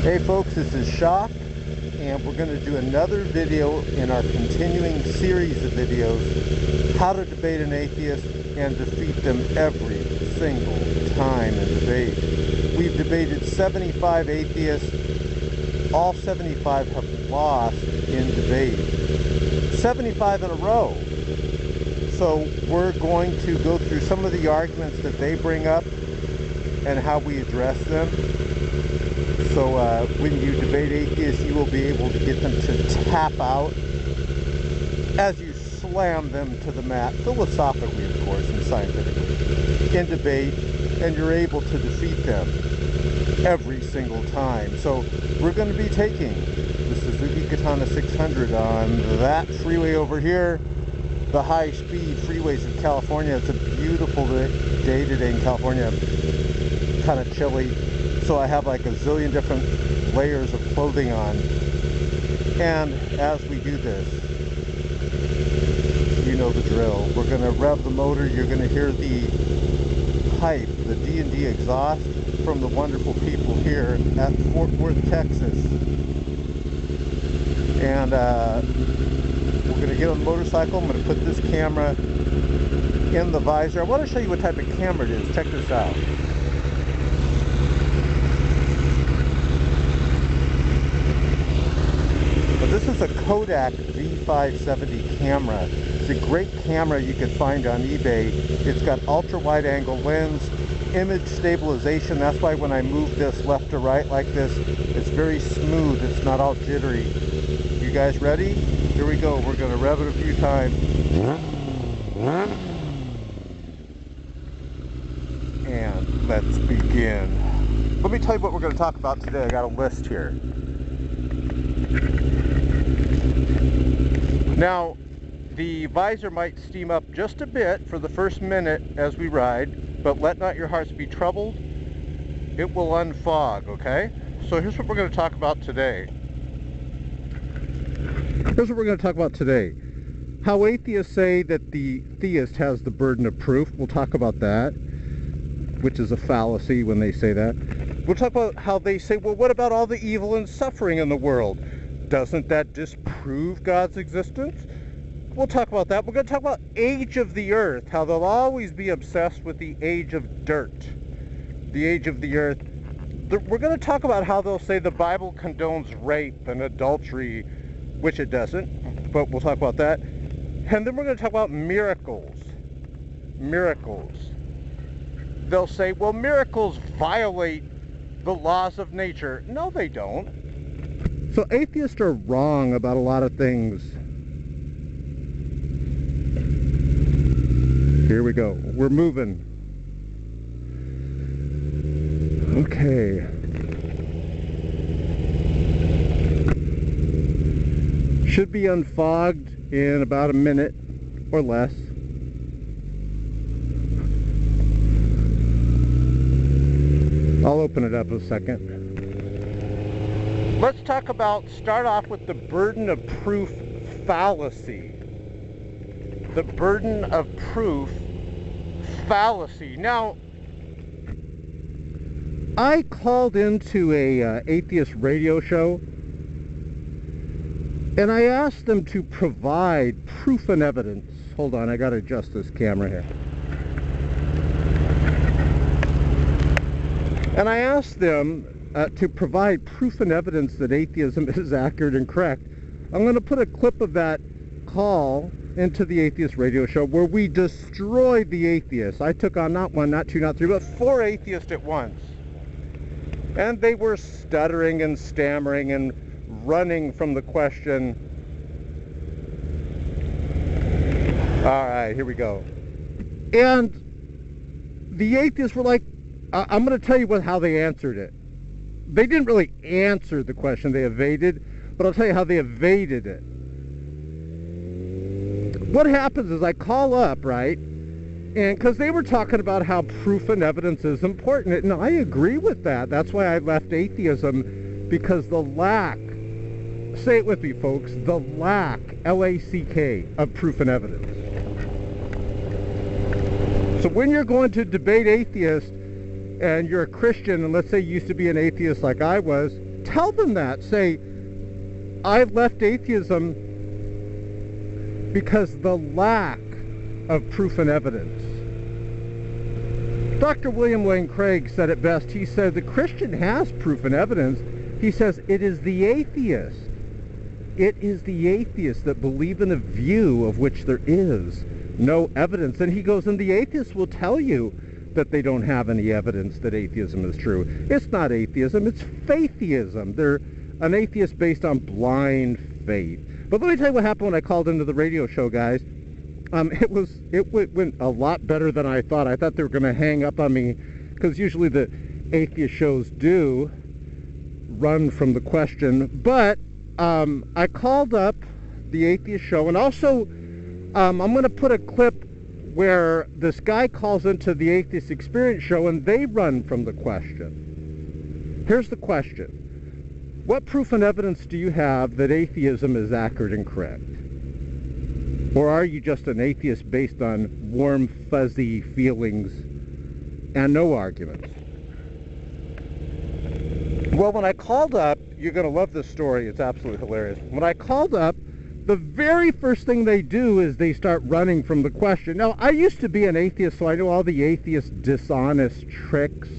Hey folks, this is Shock, and we're going to do another video in our continuing series of videos, how to debate an atheist and defeat them every single time in debate. We've debated 75 atheists. All 75 have lost in debate. 75 in a row. So we're going to go through some of the arguments that they bring up and how we address them. So when you debate atheists, you will be able to get them to tap out as you slam them to the mat, philosophically, of course, and scientifically, in debate, and you're able to defeat them every single time. So we're going to be taking the Suzuki Katana 600 on that freeway over here, the high-speed freeways of California. It's a beautiful day today in California, kind of chilly. So I have like a zillion different layers of clothing on. And as we do this, you know the drill. We're going to rev the motor. You're going to hear the pipe, the D&D exhaust from the wonderful people here at Fort Worth, Texas. And we're going to get on the motorcycle. I'm going to put this camera in the visor. I want to show you what type of camera it is. Check this out. This is a Kodak V570 camera. It's a great camera you can find on eBay. It's got ultra wide angle lens, image stabilization. That's why when I move this left to right like this, it's very smooth. It's not all jittery. You guys ready? Here we go. We're going to rev it a few times. And let's begin. Let me tell you what we're going to talk about today. I got a list here. Now, the visor might steam up just a bit for the first minute as we ride, but let not your hearts be troubled. It will unfog, okay? So here's what we're going to talk about today. How atheists say that the theist has the burden of proof. We'll talk about that, which is a fallacy when they say that. We'll talk about how they say, well, what about all the evil and suffering in the world? Doesn't that disprove God's existence? We'll talk about that. We're going to talk about age of the earth, how they'll always be obsessed with the age of dirt, the age of the earth. We're going to talk about how they'll say the Bible condones rape and adultery, which it doesn't, but we'll talk about that. And then we're going to talk about miracles. Miracles. They'll say, well, miracles violate the laws of nature. No, they don't. So atheists are wrong about a lot of things. Here we go. We're moving. Okay. Should be unfogged in about a minute or less. I'll open it up in a second. Let's start off with the burden of proof fallacy. The burden of proof fallacy. Now, I called into a atheist radio show, and I asked them to provide proof and evidence. Hold on, I got to adjust this camera here. And I asked them to provide proof and evidence that atheism is accurate and correct. I'm going to put a clip of that call into the atheist radio show where we destroyed the atheists. I took on not one, not two, not three, but 4 atheists at once. And they were stuttering and stammering and running from the question. All right, here we go. And the atheists were like, I'm going to tell you how they answered it. They didn't really answer the question, they evaded, but I'll tell you how they evaded it. What happens is I call up, right, and because they were talking about how proof and evidence is important, and I agree with that. That's why I left atheism, because the lack, say it with me folks, the lack, L-A-C-K, of proof and evidence. So when you're going to debate atheists, and you're a Christian, and let's say you used to be an atheist like I was, tell them that. Say, I've left atheism because the lack of proof and evidence. Dr. William Lane Craig said it best. He said the Christian has proof and evidence. He says it is the atheist. It is the atheists that believe in a view of which there is no evidence. And he goes, and the atheists will tell you that they don't have any evidence that atheism is true. It's not atheism, it's faiththeism. They're an atheist based on blind faith. But let me tell you what happened when I called into the radio show, guys. It went a lot better than I thought. I thought they were going to hang up on me, because usually the atheist shows do run from the question. But I called up the atheist show, and also I'm going to put a clip where this guy calls into the Atheist Experience show, and they run from the question. Here's the question. What proof and evidence do you have that atheism is accurate and correct? Or are you just an atheist based on warm, fuzzy feelings and no arguments? Well, when I called up, you're going to love this story. It's absolutely hilarious. When I called up, the very first thing they do is they start running from the question. Now, I used to be an atheist, so I know all the atheist dishonest tricks.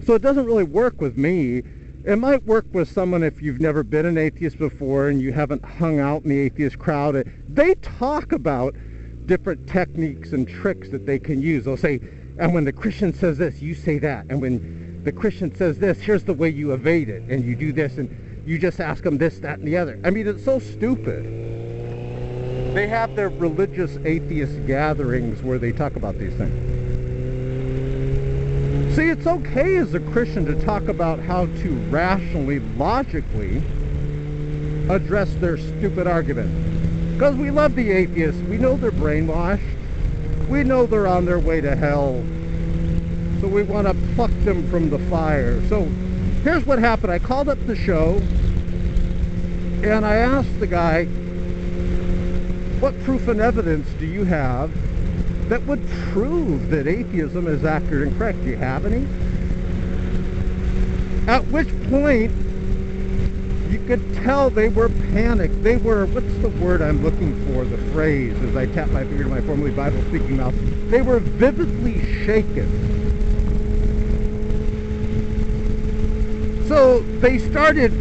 So it doesn't really work with me. It might work with someone if you've never been an atheist before and you haven't hung out in the atheist crowd. They talk about different techniques and tricks that they can use. They'll say, and when the Christian says this, you say that. And when the Christian says this, here's the way you evade it. And you do this, and you just ask them this, that, and the other. I mean, it's so stupid. They have their religious atheist gatherings where they talk about these things. See, it's okay as a Christian to talk about how to rationally, logically address their stupid argument. Because we love the atheists. We know they're brainwashed. We know they're on their way to hell. So we want to pluck them from the fire. So here's what happened. I called up the show and I asked the guy, what proof and evidence do you have that would prove that atheism is accurate and correct? Do you have any? At which point, you could tell they were panicked. They were, what's the word I'm looking for, the phrase, as I tap my finger to my formerly Bible-speaking mouth. They were vividly shaken. So they started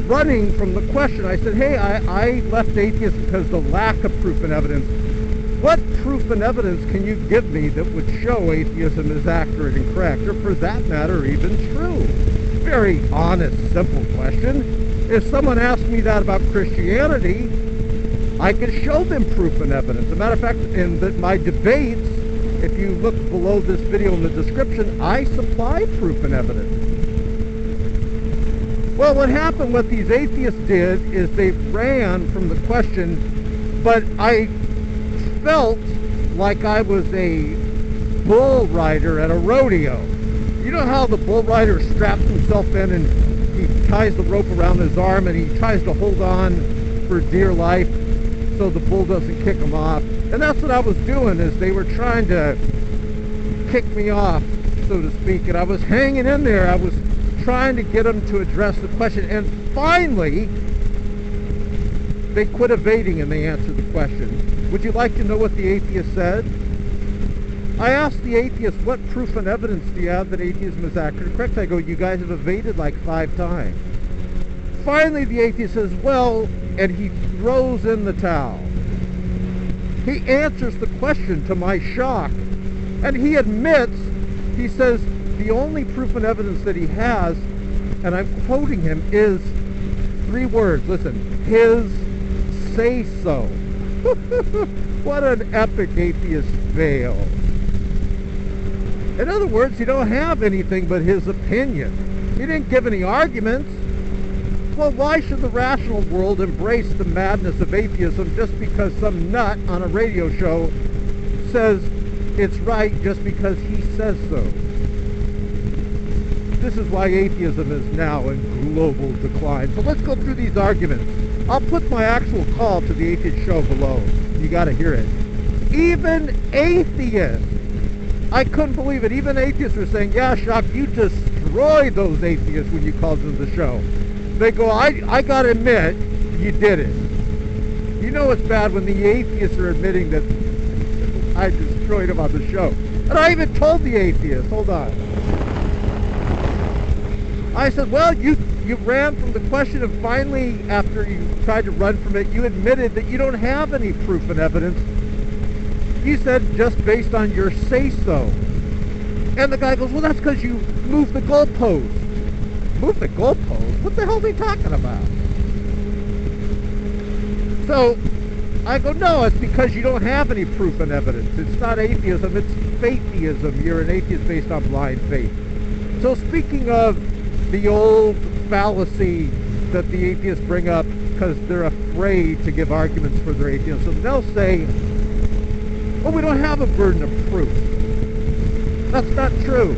running from the question. I said, hey, I left atheism because of the lack of proof and evidence. What proof and evidence can you give me that would show atheism is accurate and correct, or for that matter, even true? Very honest, simple question. If someone asked me that about Christianity, I could show them proof and evidence. As a matter of fact, in my debates, if you look below this video in the description, I supply proof and evidence. Well, what happened, what these atheists did, is they ran from the question, but I felt like I was a bull rider at a rodeo. You know how the bull rider straps himself in and he ties the rope around his arm and he tries to hold on for dear life so the bull doesn't kick him off? And that's what I was doing, is they were trying to kick me off, so to speak, and I was hanging in there. I was trying to get them to address the question, and finally they quit evading and they answered the question. Would you like to know what the atheist said? I asked the atheist, what proof and evidence do you have that atheism is accurate and correct? I go, you guys have evaded like 5 times. Finally the atheist says, well, and he throws in the towel. He answers the question to my shock, and he admits, he says, the only proof and evidence that he has, and I'm quoting him, is 3 words. Listen, his say-so. What an epic atheist fail. In other words, you don't have anything but his opinion. He didn't give any arguments. Well, why should the rational world embrace the madness of atheism just because some nut on a radio show says it's right just because he says so? This is why atheism is now in global decline. So let's go through these arguments. I'll put my actual call to the atheist show below. You got to hear it. Even atheists, I couldn't believe it. Even atheists were saying, yeah, Shock, you destroyed those atheists when you called them to the show. They go, I gotta admit, you did it. You know it's bad when the atheists are admitting that I destroyed them on the show. And I even told the atheist, hold on. I said, well, you ran from the question, and finally, after you tried to run from it, you admitted that you don't have any proof and evidence. You said just based on your say-so. And the guy goes, well, that's because you moved the goalpost. Move the goalpost? What the hell are they talking about? So I go, no, it's because you don't have any proof and evidence. It's not atheism, it's faiththeism. You're an atheist based on blind faith. So speaking of the old fallacy that the atheists bring up because they're afraid to give arguments for their atheism, they'll say, well, we don't have a burden of proof. That's not true.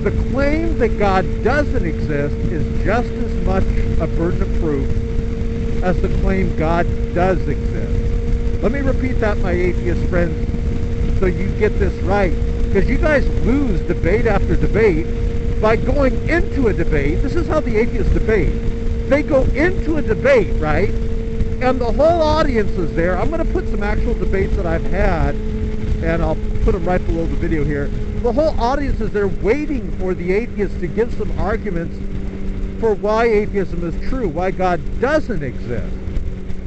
The claim that God doesn't exist is just as much a burden of proof as the claim God does exist. Let me repeat that, my atheist friends, so you get this right. Because you guys lose debate after debate by going into a debate. This is how the atheists debate. They go into a debate, right? And the whole audience is there. I'm going to put some actual debates that I've had, and I'll put them right below the video here. The whole audience is there waiting for the atheist to give some arguments for why atheism is true, why God doesn't exist.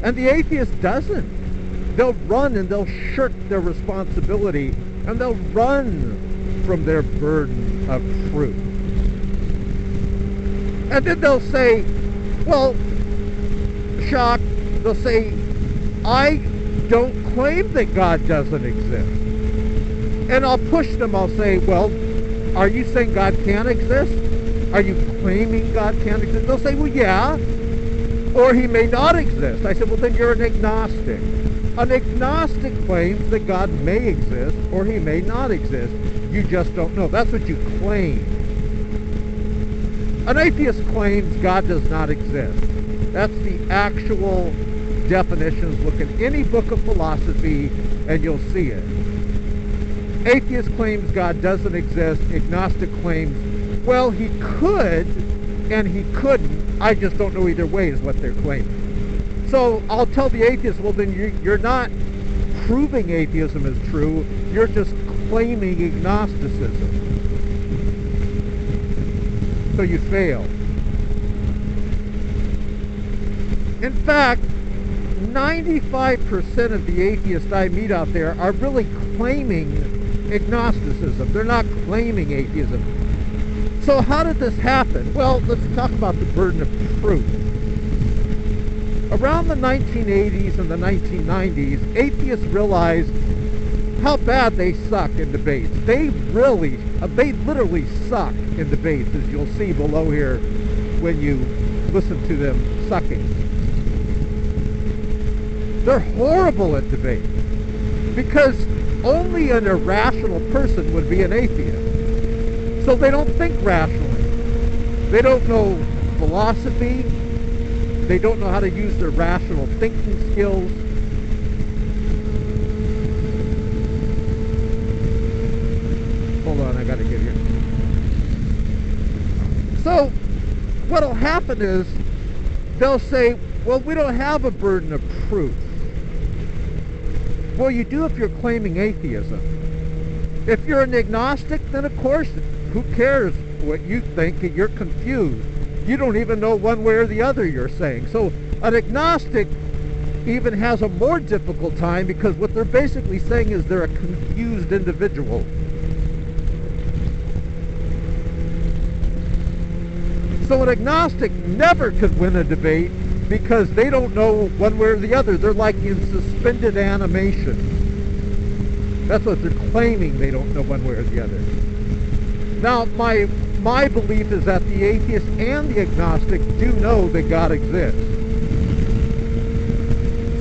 And the atheist doesn't. They'll run and they'll shirk their responsibility, and they'll run from their burden of proof. And then they'll say, well, shock, they'll say, I don't claim that God doesn't exist. And I'll push them, I'll say, well, are you saying God can't exist? Are you claiming God can't exist? They'll say, well, yeah, or he may not exist. I said, well, then you're an agnostic. An agnostic claims that God may exist or he may not exist. You just don't know. That's what you claim. An atheist claims God does not exist. That's the actual definitions. Look at any book of philosophy and you'll see it. Atheist claims God doesn't exist. Agnostic claims, well, he could and he couldn't. I just don't know either way is what they're claiming. So I'll tell the atheist, well, then you're not proving atheism is true. You're just claiming agnosticism. So you fail. In fact, 95% of the atheists I meet out there are really claiming agnosticism. They're not claiming atheism. So how did this happen? Well, let's talk about the burden of proof. Around the 1980s and the 1990s, atheists realized how bad they suck in debates. They literally suck in debates, as you'll see below here when you listen to them sucking. They're horrible at debate because only an irrational person would be an atheist. So they don't think rationally. They don't know philosophy. They don't know how to use their rational thinking skills. Hold on, I gotta get here. So what'll happen is they'll say, well, we don't have a burden of proof. Well, you do if you're claiming atheism. If you're an agnostic, then of course, who cares what you think? You're confused. You don't even know one way or the other, you're saying. So an agnostic even has a more difficult time because what they're basically saying is they're a confused individual. So an agnostic never could win a debate because they don't know one way or the other. They're like in suspended animation. That's what they're claiming, they don't know one way or the other. Now, my belief is that the atheist and the agnostic do know that God exists.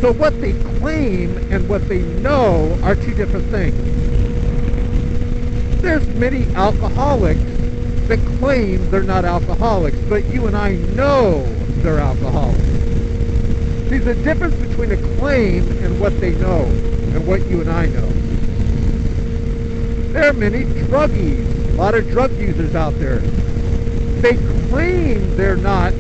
So what they claim and what they know are two different things. There's many alcoholics that claim they're not alcoholics, but you and I know they're alcoholics. See, the difference between a claim and what they know and what you and I know. There are many druggies, a lot of drug users out there. They claim they're not